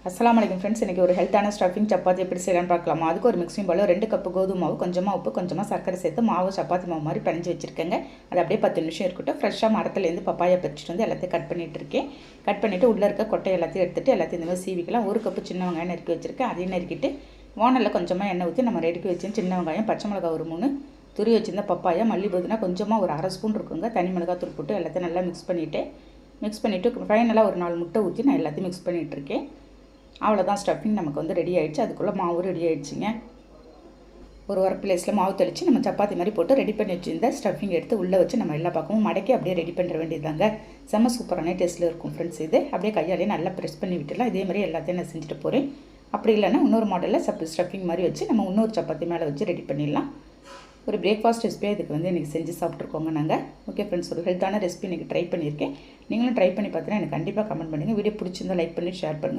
அஸ்ஸலாமு அலைக்கும் ஃப்ரெண்ட்ஸ். இன்றைக்கி ஒரு ஹெல்த்தான ஸ்டஃபிங் சப்பாத்தி எப்படி செய்யலான்னு பார்க்கலாமா. அதுக்கு ஒரு மிக்ஸிங் பவுலில் 2 கப்பு கோதுமை மாவு, கொஞ்சமாக உப்பு, கொஞ்சமாக சர்க்கரை சேர்த்து மாவு சப்பாத்தி மாவு மாதிரி பிணைஞ்சு வச்சுருக்கேங்க. அது அப்படியே 10 நிமிஷம் இருக்கட்டும். ஃப்ரெஷ்ஷாக மரத்துலேருந்து பப்பாயா பறிச்சுட்டு வந்து எல்லாத்தையும் கட் பண்ணிகிட்டு இருக்கேன். கட் பண்ணிவிட்டு உள்ளே இருக்க கொட்டை எல்லாத்தையும் எடுத்துகிட்டு எல்லாத்தையும் இந்த மாதிரி சீவிக்கலாம். 1 கப்பு சின்ன வெங்காயம் நறுக்கி வச்சுருக்கேன். அதையும் நறுக்கிட்டு வானலில் கொஞ்சமாக எண்ணெய் ஊற்றி நம்ம ரெடிக்கி வச்சு சின்ன வெங்காயம், பச்சை மிளகாய் ஒரு 3, துரி வச்சுருந்த பப்பாயா, மல்லி புதினா கொஞ்சமாக ஒரு 1/2 ஸ்பூன் இருக்குங்க. தனி மிளகாய் தூள் போட்டு எல்லாத்தையும் நல்லா மிக்ஸ் பண்ணிவிட்டு ஃபைனலாக ஒரு 4 முட்டை ஊற்றி நான் எல்லாத்தையும் மிக்ஸ் பண்ணிகிட்ருக்கேன். அவ்வளோதான், ஸ்டஃபிங் நமக்கு வந்து ரெடி ஆகிடுச்சு. அதுக்குள்ளே மாவு ரெடி ஆகிடுச்சிங்க. ஒரு ஒர்க் பிளேஸில் மாவு தெளித்து நம்ம சப்பாத்தி மாதிரி போட்டு ரெடி பண்ணி வச்சுருந்த ஸ்டஃபிங் எடுத்து உள்ளே வச்சு நம்ம எல்லா பக்கமும் மடக்கி அப்படியே ரெடி பண்ணுற வேண்டியதாங்க. செம்ம சூப்பரான டேஸ்ட்டில் இருக்கும் ஃப்ரெண்ட்ஸ். இது அப்படியே கையாலே நல்லா ப்ரெஸ் பண்ணி விட்டுலாம். இதே மாதிரி எல்லாத்தையும் நான் செஞ்சுட்டு போகிறேன். அப்படி இல்லைன்னா இன்னொரு மாடலில் ஸ்டஃபிங் மாதிரி வச்சு நம்ம இன்னொரு சப்பாத்தி மேலே வச்சு ரெடி பண்ணிடலாம். ஒரு பிரேக்ஃபாஸ்ட் ரெசிபியாக இதுக்கு வந்து இன்றைக்கி செஞ்சு சாப்பிட்ருக்கோங்க நாங்கள். ஓகே ஃப்ரெண்ட்ஸ், ஒரு ஹெல்த்தான ரெசிபி இன்றைக்கி ட்ரை பண்ணியிருக்கேன். நீங்களும் ட்ரை பண்ணி பார்த்தீங்கன்னா எனக்கு கண்டிப்பாக கமெண்ட் பண்ணுங்கள். வீடியோ பிடிச்சிருந்தால் லைக் பண்ணி ஷேர் பண்ணுங்கள்.